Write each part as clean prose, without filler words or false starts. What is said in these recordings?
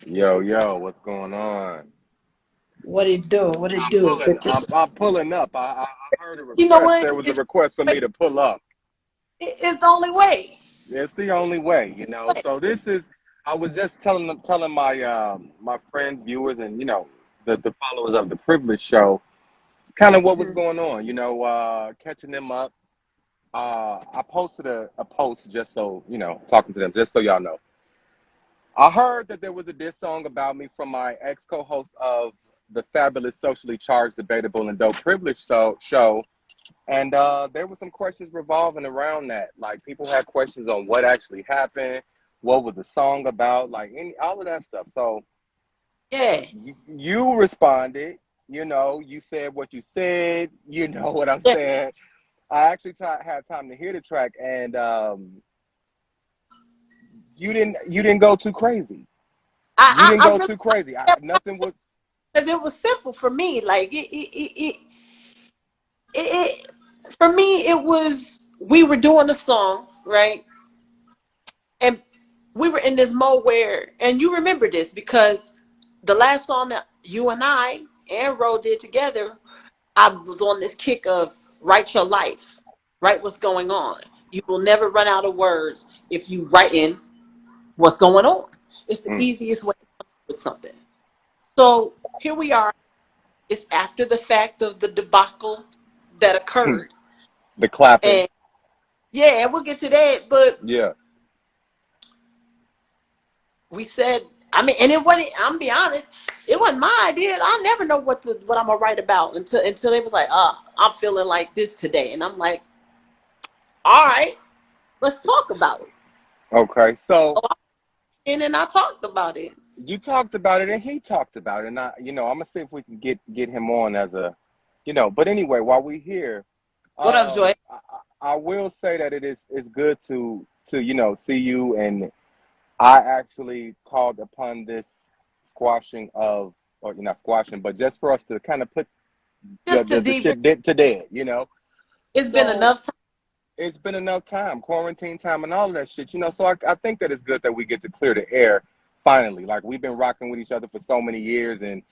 Yo, yo, what's going on? What it do? What it do? I'm pulling up. I heard a You know request. what? There was a request for me to pull up. It's the only way. It's the only way. So this is. I was just telling my my friends, viewers, and the followers of the Privilege Show, kind of what was Mhm. going on. Catching them up. I posted a post just so talking to them, just so y'all know. I heard that there was a diss song about me from my ex co-host of the fabulous, socially charged, debatable, and dope privilege show, and there were some questions revolving around that. Like people had questions on what actually happened, what was the song about, like all of that stuff. So Yeah. you responded. You said what you said. You know what I'm Yeah. saying. I actually had time to hear the track, and you didn't go too crazy. You didn't I go really too crazy. Nothing was. because it was simple for me. Like it for me it was we were doing a song, right? And we were in this mode where, and you remember this because the last song that you and I and Ro did together, I was on this kick of write your life, write what's going on. You will never run out of words if you write in what's going on. It's the Mm, easiest way to come up with something. So here we are. It's after the fact of the debacle that occurred. the clapping. And yeah, we'll get to that. But Yeah. we said, I mean, and it wasn't, I'm be honest, it wasn't my idea. I never know what I'm gonna write about until it was like, I'm feeling like this today. And I'm like, all right, let's talk about it. Okay. So So and then I talked about it. you talked about it, and he talked about it, and I'm gonna see if we can get him on as a. But anyway, while we here, What up, Joy? I will say that it's good to see you, and I actually called upon this squashing of, or you're not squashing, but just for us to kind of put the Just to the, the deep, shit to dead. it's been So enough time. it's been enough time, quarantine time, and all of that shit. So I think that it's good that we get to clear the air finally. Like we've been rocking with each other for so many years, and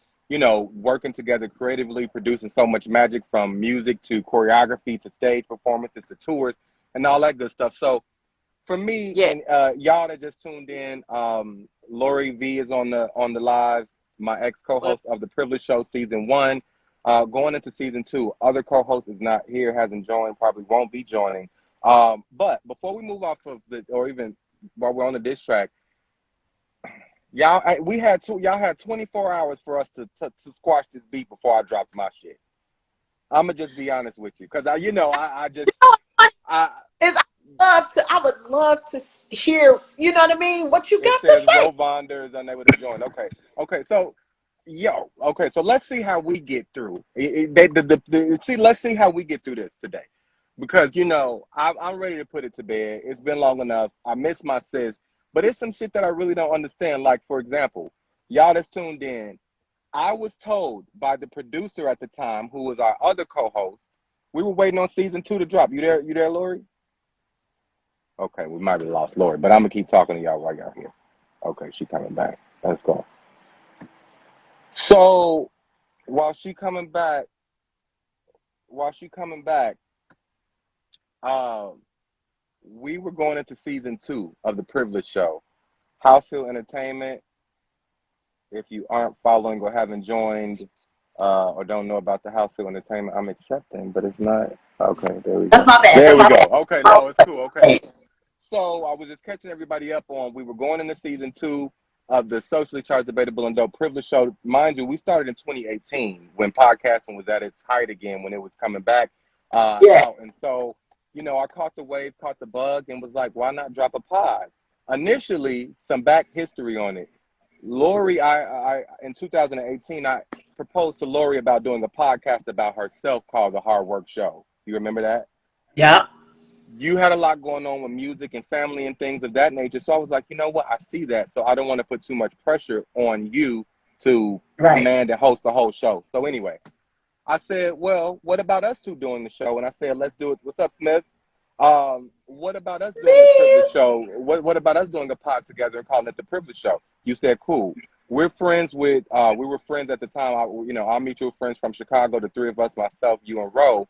working together creatively, producing so much magic from music to choreography to stage performances to tours and all that good stuff. So for me Yeah. and y'all that just tuned in, Lorie V is on the live. My ex Well, co-host of the Privilege Show season one. Going into season two, other co-host is not here, hasn't joined, probably won't be joining. But before we move off of or even while we're on the diss track, y'all had 24 hours for us to squash this beat before I dropped my shit. I'm gonna just be honest with you, cause I just you know what I is I would love to hear, you know what I mean, what you it got to says say. Rovonder is unable to join. Okay, so let's see how we get through. Let's see how we get through this today, because I'm ready to put it to bed. It's been long enough. I miss my sis, but it's some shit that I really don't understand. Like for example, y'all that's tuned in, I was told by the producer at the time, who was our other co-host, we were waiting on season two to drop. You there? You there, Lorie? Okay, we might have lost Lorie, but I'm gonna keep talking to y'all while y'all here. Okay, she coming back. Let's go. So while she coming back, while she coming back, um, we were going into season two of the Privilege Show. HausHill Entertainment. If you aren't following or haven't joined, or don't know about the HausHill Entertainment, I'm accepting, but it's not. Okay, there we That's go. my bad. There That's we my go. bad. Okay, My no, it's cool. Okay. bad. So I was just catching everybody up on, we were going into season two of the socially charged, debatable, and dope privilege show. Mind you, we started in 2018 when podcasting was at its height again, when it was coming back Yeah. out. And so, I caught the wave, caught the bug, and was like, why not drop a pod? Initially, some back history on it. Lorie, I in 2018, I proposed to Lorie about doing a podcast about herself called The Hard Work Show. You remember that? Yeah. You had a lot going on with music and family and things of that nature. So I was like, you know what? I see that. So I don't want to put too much pressure on you to Right. command and host the whole show. So anyway, I said, well, what about us two doing the show? And I said, let's do it. What's up, Smith? What about us doing the Man. privilege show? What about us doing a pod together and calling it the privilege show? You said, cool. we're friends with. We were friends at the time. Our mutual friends from Chicago, the three of us, myself, you, and Ro.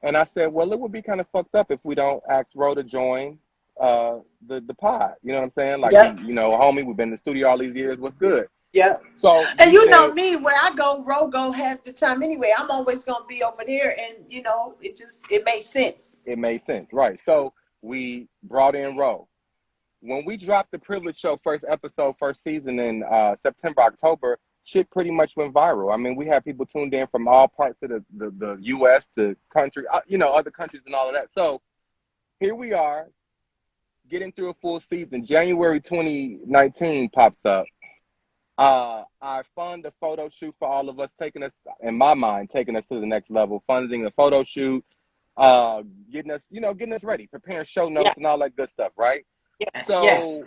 And I said, well, it would be kind of fucked up if we don't ask Ro to join the pod. You know what I'm saying? Like Yep. homie, we've been in the studio all these years. What's good? Yep. So And he you know said me, where I go, Ro go half the time anyway. I'm always gonna be over there, and it made sense. it made sense, right? So we brought in Ro. When we dropped the Privilege Show first episode, first season in September, October, shit pretty much went viral. I mean, we had people tuned in from all parts of the U.S., the country, other countries and all of that. So here we are, getting through a full season. January 2019 pops up. I fund a photo shoot for all of us, taking us to the next level, funding a photo shoot, getting us ready, preparing show notes and all that good stuff, right? Yeah. So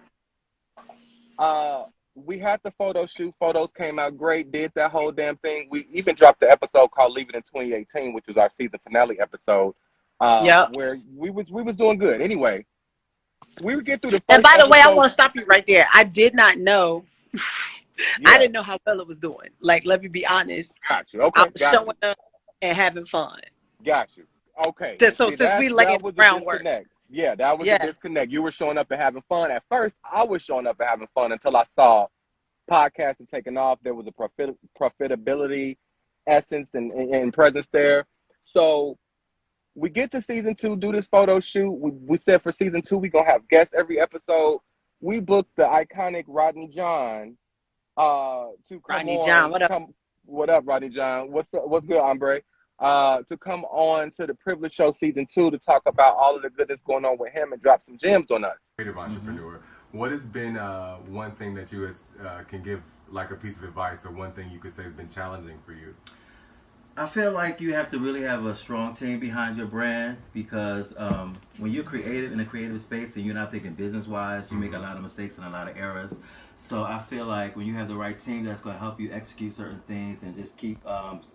we had the photo shoot. Photos came out great. Did that whole damn thing. We even dropped the episode called "Leave It" in 2018, which was our season finale episode. Where we was doing good. Anyway, we would get through the first. And by the way, I episode. want to stop you right there. I did not know. Yeah. I didn't know how well it was doing. Like, let me be honest. Got you. Okay. I was showing up and having fun. Got you. Okay. So since we laying the groundwork. Yeah, that was the disconnect. You were showing up and having fun. At first, I was showing up and having fun until I saw podcasting taking off. There was a profitability essence and presence there. So we get to season 2, do this photo shoot. We said for season 2, we're going to have guests every episode. We booked the iconic Rodney John to come Rodney on. John, what up? What up, Rodney John? What's good, hombre? To come on to the Privilege Show season 2 to talk about all of the goodness going on with him and drop some gems on us. Creative entrepreneur. What has been one thing that you can give like a piece of advice, or one thing you could say has been challenging for you? I feel like you have to really have a strong team behind your brand, because when you're creative in a creative space and you're not thinking business-wise, you make a lot of mistakes and a lot of errors. So I feel like when you have the right team that's going to help you execute certain things and just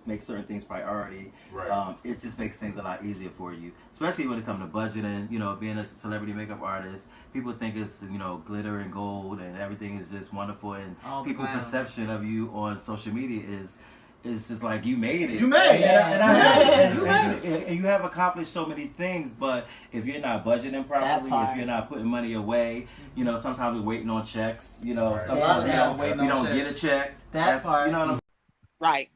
make certain things priority, right. It just makes things a lot easier for you. Especially when it comes to budgeting, being a celebrity makeup artist, people think it's, glitter and gold and everything is just wonderful, and people's perception of you on social media is just like, you made it. You made it. And you have accomplished so many things, but if you're not budgeting properly, if you're not putting money away, sometimes we're waiting on checks, sometimes we don't get a check. That part. You know what I'm saying? Right.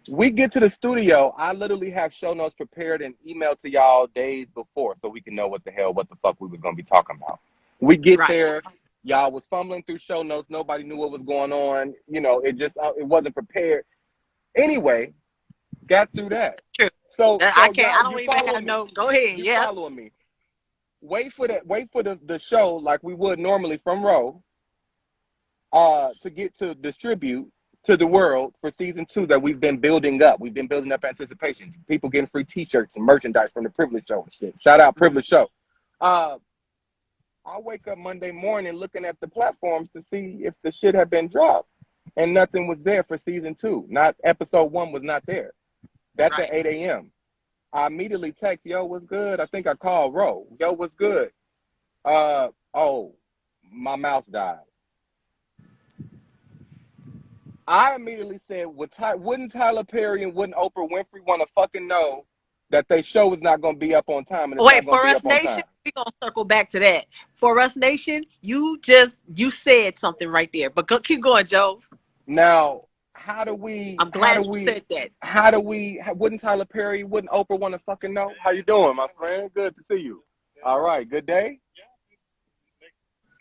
We get to the studio, I literally have show notes prepared and emailed to y'all days before so we can know what the fuck we was going to be talking about. We get there, y'all was fumbling through show notes. Nobody knew what was going on. It wasn't prepared. Anyway, got through that. True. So I don't even have no. Go ahead. You following me? Wait for the show like we would normally from Ro. To get to distribute to the world for season 2 that we've been building up. We've been building up anticipation. People getting free T-shirts and merchandise from the Privilege Show and shit. Shout out Privilege Show. I wake up Monday morning looking at the platforms to see if the shit had been dropped. And nothing was there for season 2. Not episode 1 was not there. That's at 8 a.m. I immediately text, yo, what's good? I think I called Ro. Yo, what's good? Oh, my mouse died. I immediately said, wouldn't Tyler Perry and wouldn't Oprah Winfrey want to fucking know that their show was not going to be up on time? And Wait, for Us Nation, we're going to circle back to that. For Us Nation, you said something right there. But keep going, Joe. Now, how do we... I'm glad you said that. Wouldn't Tyler Perry, wouldn't Oprah want to fucking know? How you doing, my friend? Good to see you. All right, good day?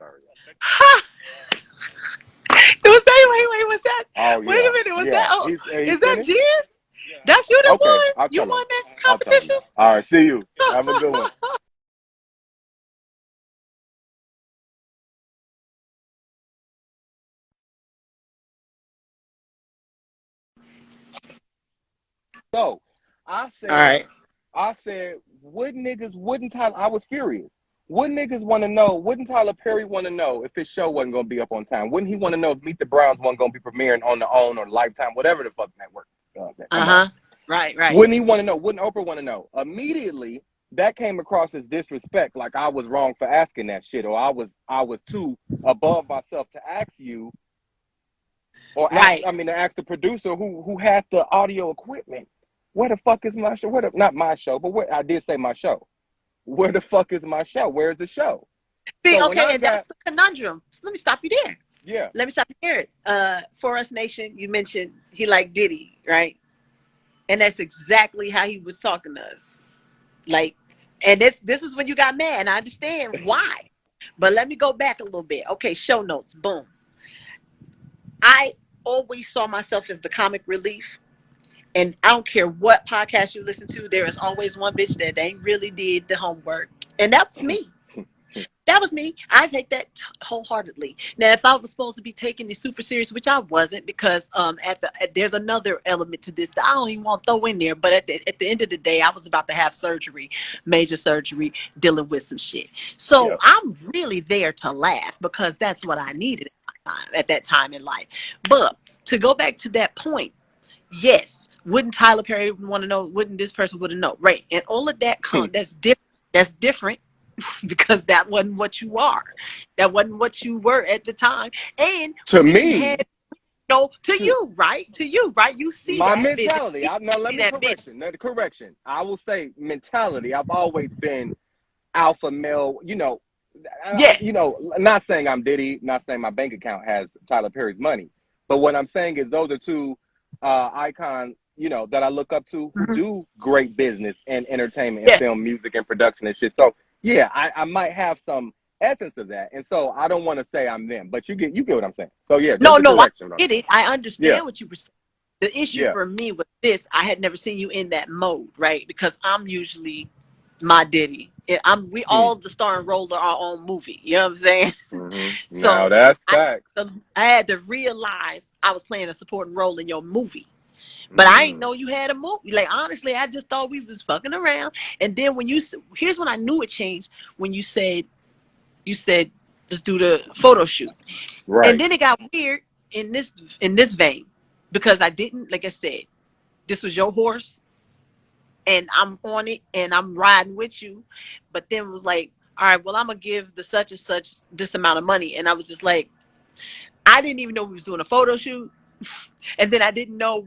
Sorry. Was that? Oh, yeah. Wait a minute, was that? Oh, is that Jen? Yeah. That's you that Okay, won? You won that competition? All right, see you. Have a good one. So, I said, wouldn't Tyler, I was furious. Wouldn't niggas want to know, wouldn't Tyler Perry want to know if his show wasn't going to be up on time? Wouldn't he want to know if Meet the Browns wasn't going to be premiering on the OWN or Lifetime, whatever the fuck network? Right. Wouldn't he want to know? Wouldn't Oprah want to know? Immediately, that came across as disrespect, like I was wrong for asking that shit, or I was too above myself to ask you or ask, Right. I mean, to ask the producer who had the audio equipment, where the fuck is my show? Not my show, but where, I did say my show. Where the fuck is my show? Where's the show? See, So when okay, I and that's got, the conundrum. So let me stop you there. yeah, Let me stop you there. For Us Nation, you mentioned he liked Diddy, right? And that's exactly how he was talking to us. Like, and this is when you got mad. And I understand why. But let me go back a little bit. Okay, show notes. Boom. I always saw myself as the comic relief. And I don't care what podcast you listen to, there is always one bitch that ain't really did the homework. And that was me. That was me. I take that wholeheartedly. Now, if I was supposed to be taking this super serious, which I wasn't, because there's another element to this that I don't even want to throw in there. But at the end of the day, I was about to have surgery, major surgery, dealing with some shit. So yeah. I'm really there to laugh because that's what I needed at that time in life. But to go back to that point, yes, wouldn't Tyler Perry want to know? Wouldn't this person would have known? Right, and all of that that's different. That's different because that wasn't what you are. That wasn't what you were at the time. And To we didn't me, have no to to you, right? To you, right? You see my that vision. mentality, You no, let see me that vision. correction. No, correction. I will say mentality. I've always been alpha male. Yeah. Not saying I'm Diddy. Not saying my bank account has Tyler Perry's money. But what I'm saying is those are two icons, that I look up to who Mhm. do great business and entertainment and Yeah. film, music and production and shit. So yeah, I might have some essence of that, and so I don't want to say I'm them, but you get what I'm saying. So yeah, just No, a no, I correction. get it. I Yeah, understand what you were saying. The issue yeah. for me was this: I had never seen you in that mode, right? Because I'm usually my Diddy. We Hmm. all the star and role of our own movie. You know what I'm saying? Now So that's I facts. I had to realize I was playing a supporting role in your movie. But I didn't Mm. know you had a movie. Like honestly, I just thought we was fucking around. And then here's when I knew it changed when you said let's do the photo shoot. And Right. then it got weird in this vein because I didn't, like I said, this was your horse and I'm on it and I'm riding with you. But then it was like, all right, well, I'm gonna give the such and such this amount of money. And I was just like, I didn't even know we was doing a photo shoot. And then I didn't know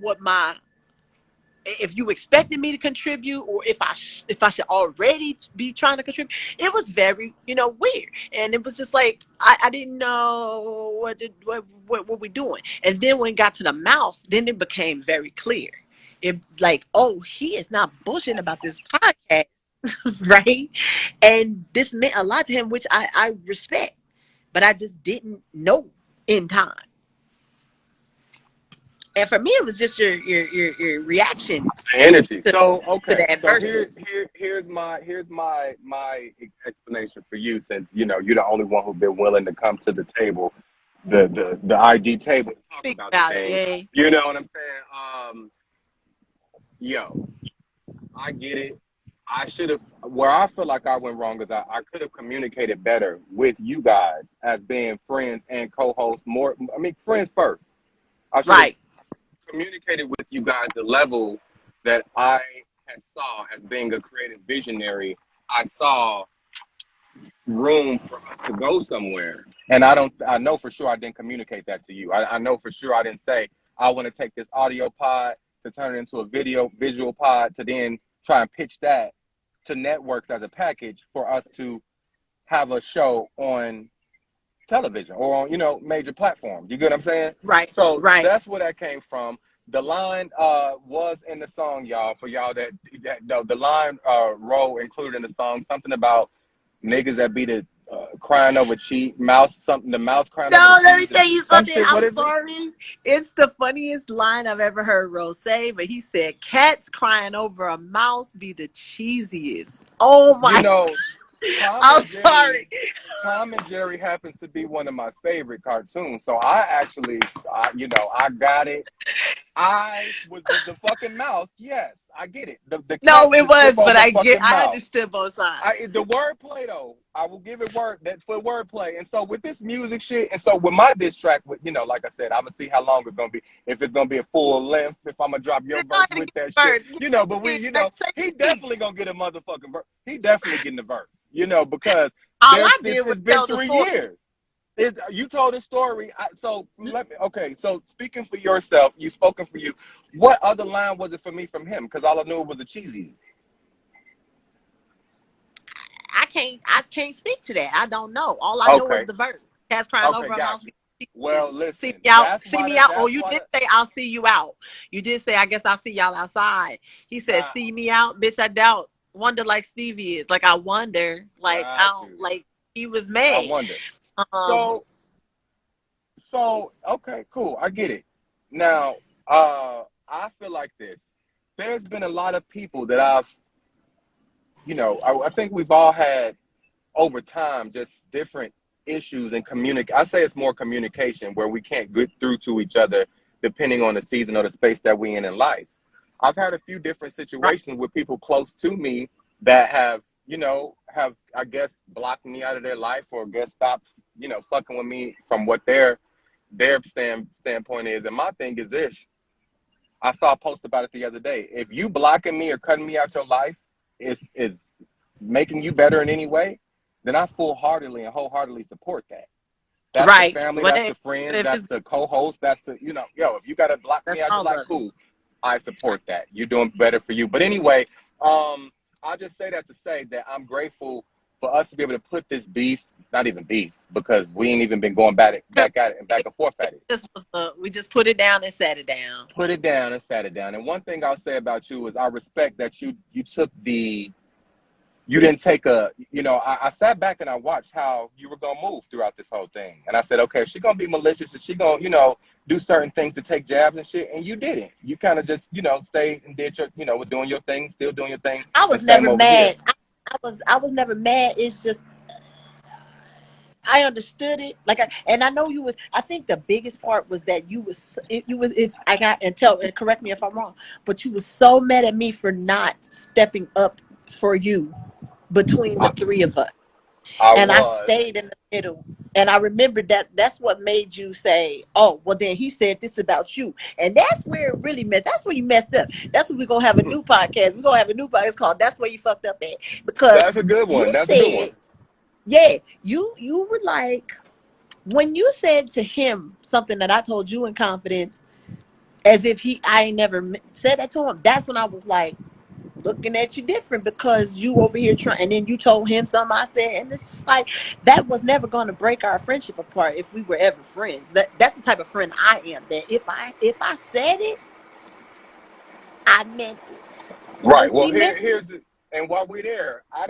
if you expected me to contribute or if I should already be trying to contribute. It was very weird, and it was just like I didn't know what we're doing. And then when it got to the mouse, then it became very clear. It like, oh, he is not bullshitting about this podcast, right? And this meant a lot to him, which I respect, but I just didn't know in time. And for me, it was just your reaction Energy. to, So to okay. the So adversity. here's my explanation for you, since you're the only one who's been willing to come to the table, the IG table, to talk Speak about the about it, thing. yeah. You know what I'm saying? Yo, I get it. I should have. Where I feel like I went wrong is I could have communicated better with you guys as being friends and co-hosts. More, I mean, friends first. I should have Right. communicated with you guys the level that I had saw as being a creative visionary. I saw room for us to go somewhere, and I know for sure I didn't communicate that to you. I know for sure I didn't say I want to take this audio pod to turn it into a visual pod to then try and pitch that to networks as a package for us to have a show on television or on major platforms. You get what I'm saying? Right. So Right. that's where that came from. The line was in the song, y'all. For y'all that know, the line role included in the song, something about niggas that be the crying over cheat mouse, something, the mouse crying over the No, let me cheese, tell you some something. shit. What I'm is it? sorry. It's the funniest line I've ever heard Rose say, but he said, cats crying over a mouse be the cheesiest. Oh You my. know, Tom I'm and Jerry. sorry. Tom and Jerry happens to be one of my favorite cartoons. So I actually, I got it. I was the fucking mouse. Yes, I get it. The cat No, it to trip was, but over fucking I mouse. understood both sides. The wordplay though, I will give it that for wordplay. And so with this music shit, and so with my diss track, with like I said, I'm gonna see how long it's gonna be. If it's gonna be a full length, if I'm gonna drop You your know how verse to with get that shit, first. You But know, say he the piece. definitely gonna get a motherfucking verse. He definitely getting the verse, because All I this did was has been tell the three story. years. Is you told a story. So let me. Okay. So speaking for yourself, you spoken for you. What other line was it for me from him? Because all I knew was the cheesy. I can't speak to that. I don't know. All I know is Okay. the verse. Cats crying Okay. over a mouse. Got you. Well, See listen. me out, That's see why. me out. Oh, That's you why. did say I'll see you out. You did say I guess I'll see y'all outside. He said, Nah, see me out, bitch. I doubt. Wonder like Stevie is. Like I wonder. Like I got don't you. like he was I mad. wonder. Um So okay, cool. I get it. Now, I feel like this. There's been a lot of people that I think we've all had over time just different issues and I say it's more communication where we can't get through to each other depending on the season or the space that we in life. I've had a few different right, situations with people close to me that have I guess blocked me out of their life or guess stopped fucking with me from what their standpoint is. And my thing is this: I saw a post about it the other day. If you blocking me or cutting me out your life is making you better in any way, then I full heartedly and wholeheartedly support that. That's the right. family, But that's if, the friends, if that's it's the co-host, that's the if you gotta block me that's out your all life, of it. cool. I support that. You're doing better for you. But anyway, I just say that to say that I'm grateful for us to be able to put this beef, not even beef, because we ain't even been going back at it and back and forth at it. We just put it down and sat it down. Put it down and sat it down. And one thing I'll say about you is I respect that you took you didn't take I sat back and I watched how you were gonna move throughout this whole thing. And I said, okay, she's gonna be malicious and she gonna, do certain things to take jabs and shit. And you didn't. You kind of just, stayed and did your, were doing your thing, still doing your thing, I and was same never over here. mad. I was never mad. It's just I understood it. And I know you was. I think the biggest part was that you was. If I got and correct me if I'm wrong, but you was so mad at me for not stepping up for you between the I, three of us, I and I was. stayed in the middle. And I remember that. That's what made you say, "Oh, well, then he said this about you," and that's where it really messed. That's where you messed up. That's what we're gonna have a new podcast. We're gonna have a new podcast called "That's Where You Fucked Up At," because That's a good you one. That's a good one. said, yeah, you were like when you said to him something that I told you in confidence, as if I ain't never said that to him. That's when I was like looking at you different because you over here trying, and then you told him something I said, and it's just like that was never going to break our friendship apart if we were ever friends. That's the type of friend I am. That if I said it, I meant it. You Right. was Well, cemented. and while we're there, I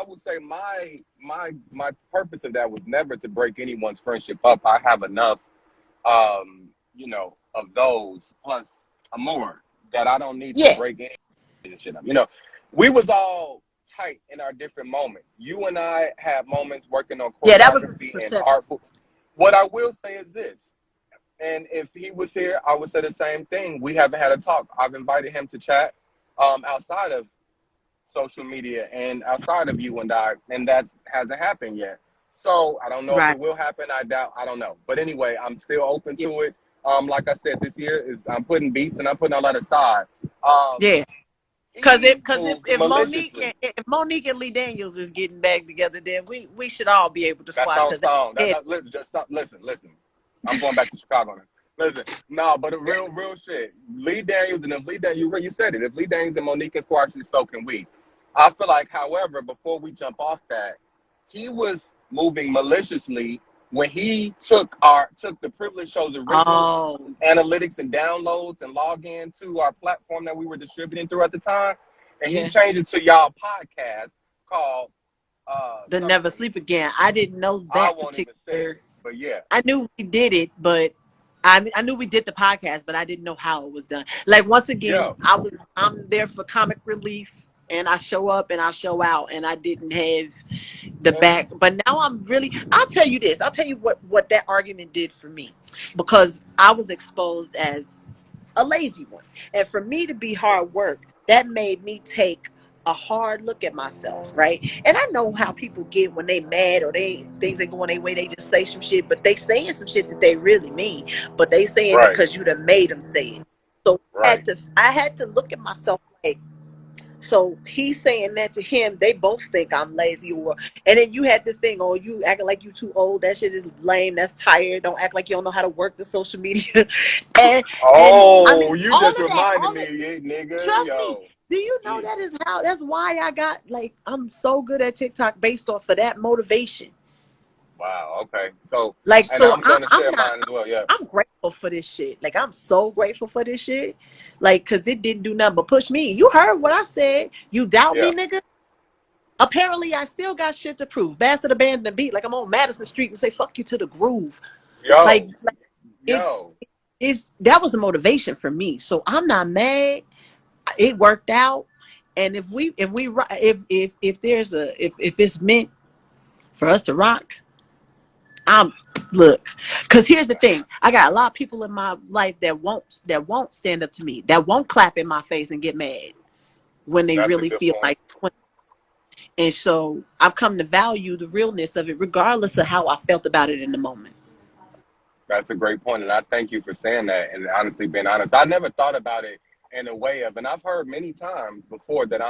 would say my purpose of that was never to break anyone's friendship up. I have enough, of those plus a more that I don't need to Yeah, break any relationship up. We was all tight in our different moments. You and I had moments working on Yeah, that was his choreography and perception. artful. What I will say is this. And if he was here, I would say the same thing. We haven't had a talk. I've invited him to chat outside of social media and outside of you and I, and that hasn't happened yet. So I don't know if Right. it will happen. I doubt. I don't know. But anyway, I'm still open Yeah. to it. Like I said, this year is I'm putting beats and I'm putting all that aside. Um, Yeah. he Cause moved if maliciously. Monique and Lee Daniels is getting back together, then we should all be able to That squash. sounds Cause sound. that Listen, just stop. Listen. I'm going back to Chicago now. Listen, no, but a real shit. Lee Daniels and if Lee Daniels, you said it. If Lee Daniels and Monique can squash it, so can we. I feel like, however, before we jump off that, he was moving maliciously when he took the Privilege Show's original oh analytics and downloads and log in to our platform that we were distributing through at the time, and he yeah. changed it to y'all podcast called The Never something. Sleep Again. I didn't know I that won't even say particular. it, but yeah. I knew we did it, but I knew we did the podcast, but I didn't know how it was done. Like once again, Yo, I'm there for comic relief, and I show up and I show out, and I didn't have the and back. But now I'm really. I'll tell you this. I'll tell you what that argument did for me, because I was exposed as a lazy one, and for me to be hard work, that made me take a hard look at myself, right? And I know how people get when they mad or things ain't going their way, they just say some shit, but they saying some shit that they really mean, but they saying it right, because you done made them say it. So right. I had to look at myself like, So he's saying that to him. They both think I'm lazy, and then you had this thing, oh, you acting like you too old. That shit is lame. That's tired. Don't act like you don't know how to work the social media. and I Oh, mean, you all just of that, reminded all me, that. nigga. Trust me. Yo, Do you know yeah. that's why I got like I'm so good at TikTok based off of that motivation. Wow. Okay. So, Like and so I'm I, gonna I'm share not mine as well. Yeah. I'm grateful for this shit. Like I'm so grateful for this shit. Like cause it didn't do nothing but push me. You heard what I said. You doubt Yeah. me, nigga? Apparently I still got shit to prove. Bastard abandon the beat. Like I'm on Madison Street and say fuck you to the groove. Yo. Like it's Yo. it's that was a motivation for me. So I'm not mad. It worked out. And if there's if it's meant for us to rock, I'm look, because here's the thing. I got a lot of people in my life that won't stand up to me, that won't clap in my face and get mad when they That's a really good feel point. like. And so I've come to value the realness of it, regardless of how I felt about it in the moment. That's a great point, and I thank you for saying that. And honestly, being honest, I never thought about it in a way of, and I've heard many times before that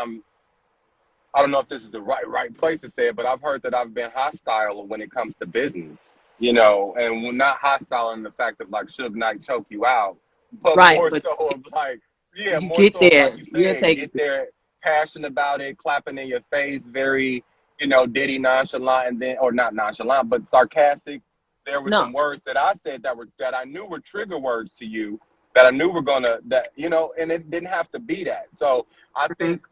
I don't know if this is the right place to say it, but I've heard that I've been hostile when it comes to business, you know, and we're not hostile in the fact of like Suge Knight choke you out, but Right, more but so of like, yeah, you more get so of like there, you you'll said, take get it. there, passionate about it, clapping in your face, very, you know, Diddy nonchalant, and then or not nonchalant, but sarcastic. There were No, some words that I said that I knew were trigger words to you, that I knew were gonna that you know, and it didn't have to be that. So I mhm. think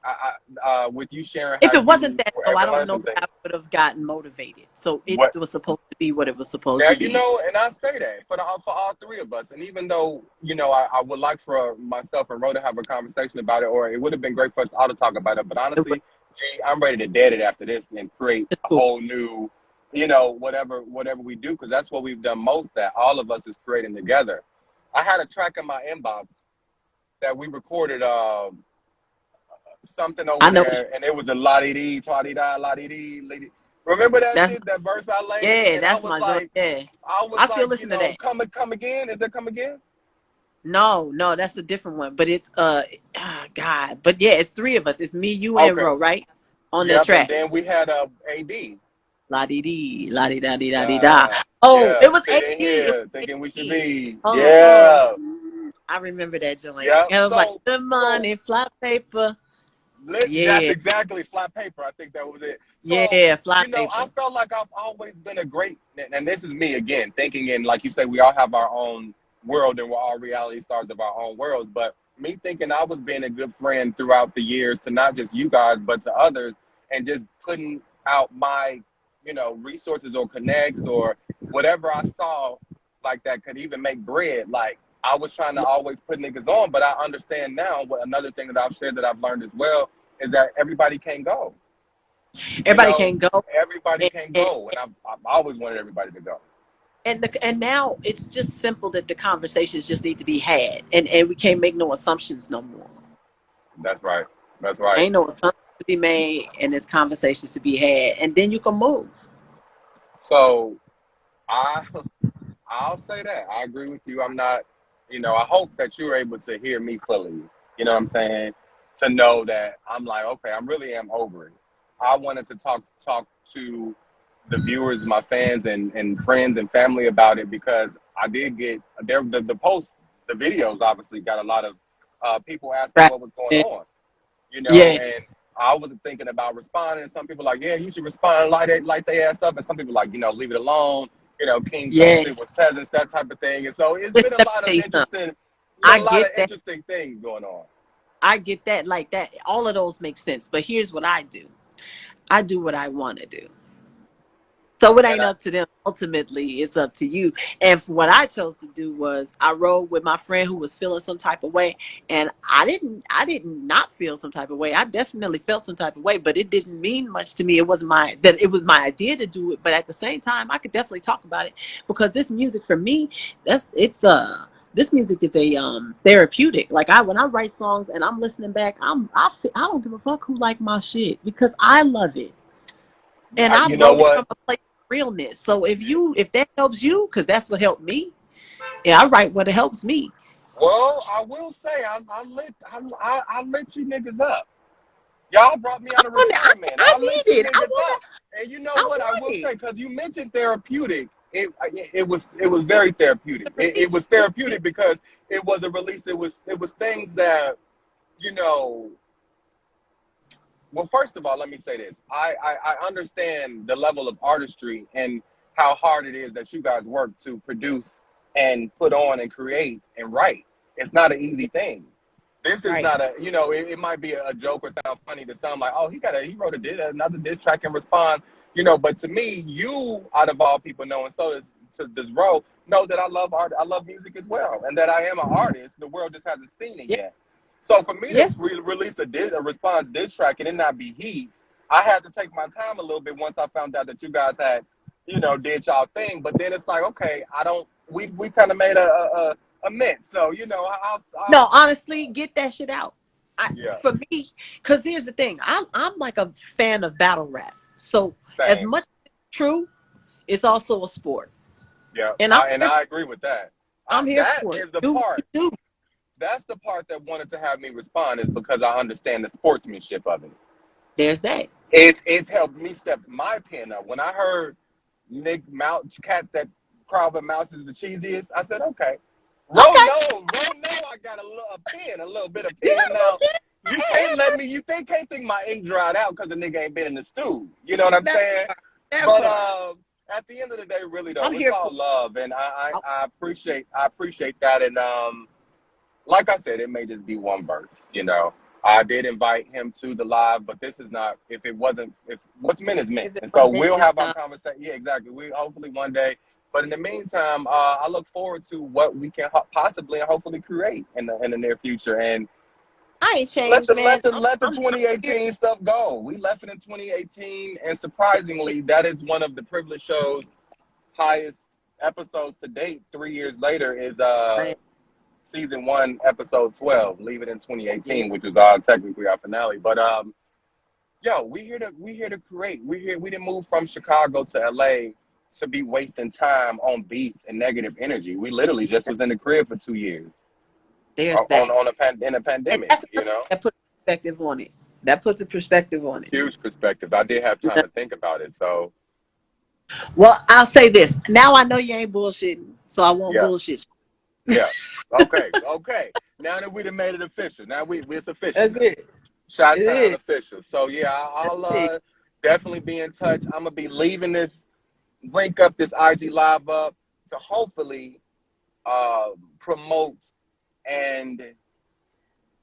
with you sharing how If it wasn't you that were though, able I to don't learn know some that I things. would have gotten motivated. So it What was supposed to be what it was supposed now to you be. know, and I say that for all three of us. And even though you know, I would like for myself and Ro to have a conversation about it, or it would have been great for us all to talk about it. But It was honestly, G, I'm ready to dead it after this and create it's a cool. whole new, you know, whatever we do, because that's what we've done most. That all of us is creating together. I had a track in my inbox that we recorded. Something I over know there, and it was the la di di, ta di da, la di di, lady. Remember that that's shit, that verse I laid, yeah, and that's my joint. Yeah. I was I still like, you listen to know, that. come again? Is it come again? No, that's a different one. But it's God. But yeah, it's three of us. It's me, you, and Okay, Ro, right? On that yep. And track. then we had AD. La dee dee, la dee da dee da dee da. Yeah, Oh, it yeah. was Sitting AD. It here was thinking we should AD. be, Oh, yeah, I remember that joint. yep. And I was like, So, good so money, fly paper. That's Yeah, exactly flat paper. I think that was it. So, yeah, fly you know, I paper. felt like I've always been a great, and this is me again, thinking in, like you say, we all have our own world and we're all reality stars of our own worlds. But me thinking I was being a good friend throughout the years to not just you guys, but to others, and just putting out my, you know, resources or connects or whatever I saw like that could even make bread. Like, I was trying to always put niggas on, but I understand now what another thing that I've shared that I've learned as well is that everybody can't go. You Everybody know, can go. everybody And, can't and, go, and I've always wanted everybody to go. and now it's just simple that the conversations just need to be had. And we can't make no assumptions no more. That's right. That's right. Ain't no assumptions to be made and there's conversations to be had. And then you can move. So I I'll say that I agree with you. I'm not, you know, I hope that you're able to hear me fully. You know what I'm saying? To know that I'm like, okay, I really am over it. I wanted to talk to the viewers, my fans, and friends and family about it because I did get there. The post, the videos obviously got a lot of people asking Right. what was going on. You know, Yeah. and I was thinking about responding. Some people like, yeah, you should respond, light they ass up, and some people like, you know, leave it alone. You know, kings don't Yeah. sit with peasants, that type of thing. And so it's Let been me tell you something. I a lot of get that. interesting things going on. I get that. Like that. All of those make sense. But here's what I do. I do what I want to do. So it And ain't up to them. Ultimately, it's up to you. And what I chose to do was I rode with my friend who was feeling some type of way, and I didn't not feel some type of way. I definitely felt some type of way, but it didn't mean much to me. It wasn't it was my idea to do it, but at the same time, I could definitely talk about it because this music for me, this music is a therapeutic. Like when I write songs and I'm listening back, I don't give a fuck who like my shit because I love it. And I you know wrote it from what? a place of realness. So if that helps you, because that's what helped me, yeah, I write what helps me. Well, I will say I lit you niggas up. Y'all brought me out of retirement. I I'll let need you it. niggas up. And you know I what? I want will it. say, because you mentioned therapeutic, it was very therapeutic. It was Release. therapeutic because it was a release. It was things that, you know. Well, first of all, let me say this. I understand the level of artistry and how hard it is that you guys work to produce and put on and create and write. It's not an easy thing. This is Right. not a, it might be a joke or sound funny to sound like, oh, he wrote another diss track and respond, but to me, you, out of all people know, and so does Ro, know that I love art, I love music as well, and that I am an artist. The world just hasn't seen it Yeah. yet. So for me to Yeah. release a response diss track and it not be heat, I had to take my time a little bit once I found out that you guys had, did y'all thing. But then it's like, okay, we kind of made a mint. So, No, honestly, get that shit out. yeah, For me, because here's the thing, I'm like a fan of battle rap. So as same. much as it's true, it's also a sport, Yeah, and I agree with that. I'm here That for it. is the Do what part. you do. That's the part that wanted to have me respond, is because I understand the sportsmanship of it. There's that. It's helped me step my pen up. When I heard Nick Mouse Cat that Crawford Mouse is the cheesiest, I said, okay. Ro Okay, know I got a little bit of you pen got a little now. bit. You can't let me. Can't think my ink dried out because the nigga ain't been in the stew. You know what I'm That saying? part. That But part. at the end of the day, really I'm though, it's here all for. love, and I, I appreciate that. And like I said, it may just be one verse. I did invite him to the live, but this is not. If what's meant is meant, if it and so wasn't meant, we'll it's have our not. conversation. Yeah, exactly. We hopefully one day. But in the meantime, I look forward to what we can possibly and hopefully create in the near future. And I ain't let changed, the man. let the let the I'm here. 2018 stuff go. We left it in 2018, and surprisingly, that is one of the privileged shows' highest episodes to date. 3 years later is Man, season 1, episode 12. Leave it in yeah, 2018, which was technically our finale. But yo, we here to create. We didn't move from Chicago to LA to be wasting time on beats and negative energy. We literally just was in the crib for 2 years there's that. in a And pandemic. that's another thing that puts perspective on it. That puts a perspective on it. Huge perspective. I did have time to think about it. So Well, I'll say this. Now I know you ain't bullshitting, so I won't yeah, bullshit yeah. Okay. Now that we done made it official, now it's you. official That's now. it. Shot It Town is. official. So yeah, That's I'll it. definitely be in touch. I'm gonna be leaving this link up, this IG live up, to hopefully promote and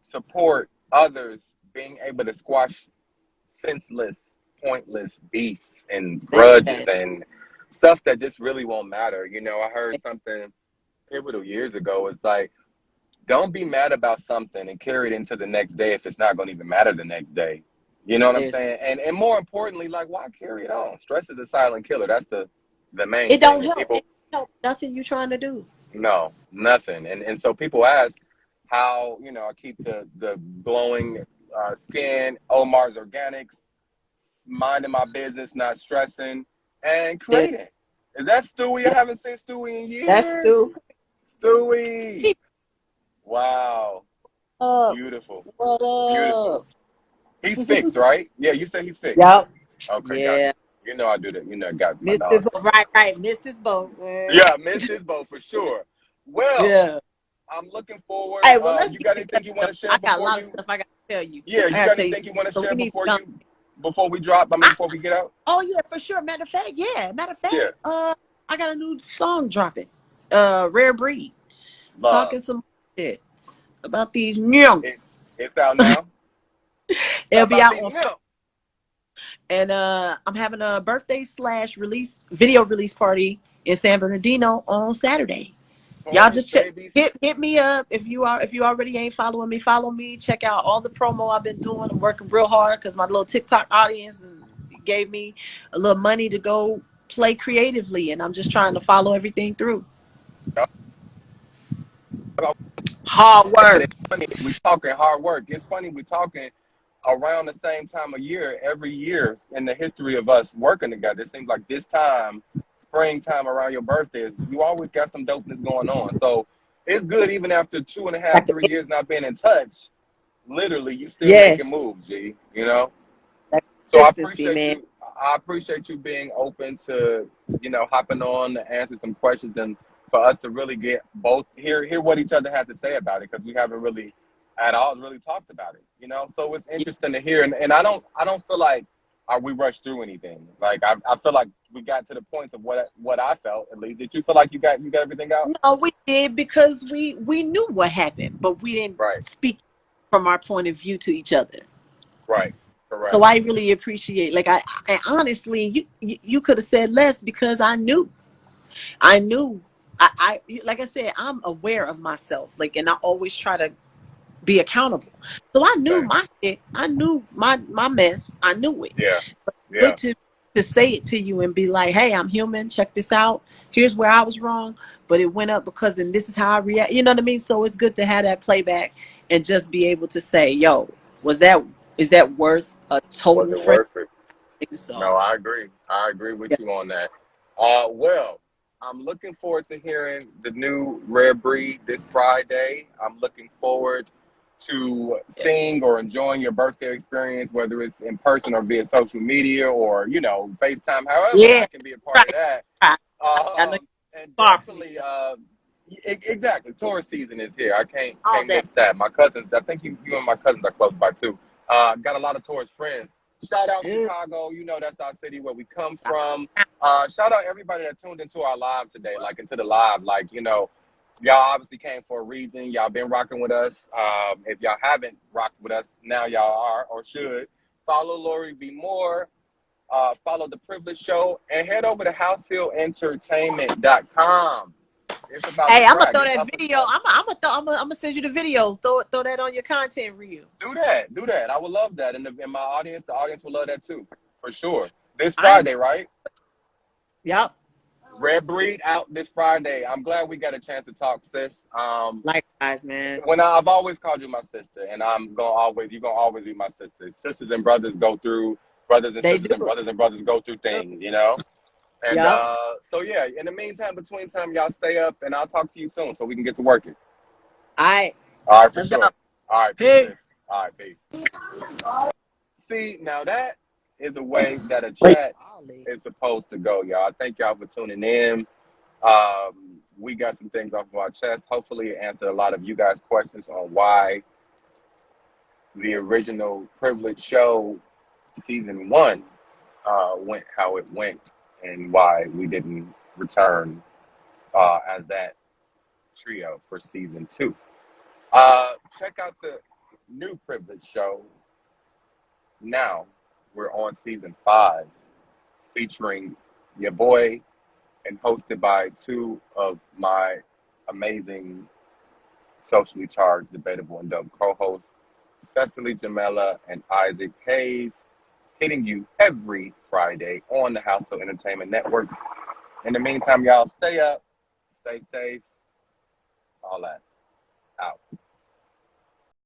support others being able to squash senseless, pointless beefs and grudges That. and stuff that just really won't matter. I heard something pivotal years ago. It's like, don't be mad about something and carry it into the next day if it's not going to even matter the next day. You know what I'm There's. saying? And more importantly, like, why carry it on? Stress is a silent killer. That's the main It thing. don't And help. people, It don't help nothing you trying to do. no, nothing. And so people ask how, I keep the glowing skin, Omar's Organics, minding my business, not stressing, and There- creating. Is that Stewie? I yeah, haven't seen Stewie in that's years. still Stewie. Wow. up. Beautiful. What Beautiful. up? He's fixed, right? Yeah, you said he's fixed. Yep. Okay, got Yeah. you. I do that. Got my Missed this dog. boat. Right. Missed this boat. Yeah, missed his boat for sure. Well, Yeah. I'm looking forward. Hey, well, let's You get got anything you want together. to share I got a before lot of you? stuff I got to tell you. Yeah, I you got got to tell you anything you some want to stuff. share We need to come. before we drop? I mean, I, before we get out? oh, yeah, for sure. Matter of fact, yeah. Matter of fact, Yeah, I got a new song dropping. Rare Breed. love. Talking some shit about these young. It, it's out now. Talk It'll be about out the on, milk. and I'm having a birthday / release video release party in San Bernardino on Saturday. Y'all 20s, just check babies. hit me up if you already ain't following me. Follow me. Check out all the promo I've been doing. I'm working real hard because my little TikTok audience gave me a little money to go play creatively, and I'm just trying to follow everything through. Hard And work. it's funny, we talking hard work. It's funny, we talking around the same time of year, every year in the history of us working together. It seems like this time, springtime around your birthdays, you always got some dopeness going on. So it's good, even after 2.5, 3 years not being in touch. literally you still Yeah, making moves, G. You know. that So consistency, man. I appreciate you being open to, hopping on to answer some questions and for us to really get both hear what each other had to say about it because we haven't really at all really talked about it. So it's interesting to hear and I don't feel like we rushed through anything. Like I feel like we got to the points of what I felt at least. Did you feel like you got everything out? No, we did because we knew what happened, but we didn't Right, speak from our point of view to each other. right, So correct. I really appreciate. Like I honestly, you could have said less because I knew. I like I said, I'm aware of myself. Like, and I always try to be accountable. So I knew Same. my shit. I knew my mess. I knew it. Yeah, But yeah, good to say it to you and be like, hey, I'm human. Check this out. Here's where I was wrong, but it went up because, and this is how I react. You know what I mean? So it's good to have that playback and just be able to say, yo, is that worth a was total it friend? worth it? So No, I agree. I agree with yeah, you on that. Well, I'm looking forward to hearing the new Rare Breed this Friday. I'm looking forward to yeah, seeing or enjoying your birthday experience, whether it's in person or via social media or, FaceTime, however yeah. I can be a part of Right, that. right. I know you're And far from me definitely, exactly, tourist season is here. I can't all can't day. miss that. My cousins, I think you and my cousins are close by too. Got a lot of tourist friends. Shout out Dude. Chicago. That's our city where we come from. Shout out everybody that tuned into our live today, like into the live. Like, y'all obviously came for a reason. Y'all been rocking with us. If y'all haven't rocked with us, now y'all are or should. Follow Lorie Be More. Follow The Privilege Show and head over to HausHillEntertainment.com. It's about to Hey, I'm gonna crack. throw It's that up and video. coming. I'm gonna send you the video. Throw that on your content reel. Do that. Do that. I would love that. And my audience, the audience would love that too. For sure. This I ain't. Friday, right? Yep. Red Breed out this Friday. I'm glad we got a chance to talk, sis. Likewise, man. I've always called you my sister, and you're gonna always be my sister. Sisters and brothers go through, brothers and They sisters do and it. brothers and brothers go through things. And Yep. so yeah, in the meantime, between time, y'all stay up, and I'll talk to you soon so we can get to working. All right. All right, for Let's go. sure. All right, peace, sis. Peace. All right, peace. See, now that is a way that a Wait. chat is supposed to go, y'all. Thank y'all for tuning in. We got some things off of our chest. Hopefully, it answered a lot of you guys' questions on why the original Privilege Show season 1 went how it went and why we didn't return as that trio for season 2. Check out the new Privilege Show now. We're on season 5, featuring your boy and hosted by 2 of my amazing socially charged, debatable, and dumb co-hosts, Cecily Jamela and Isaac Hayes, hitting you every Friday on the HausHill Entertainment Network. In the meantime, y'all stay up, stay safe, all that. Out.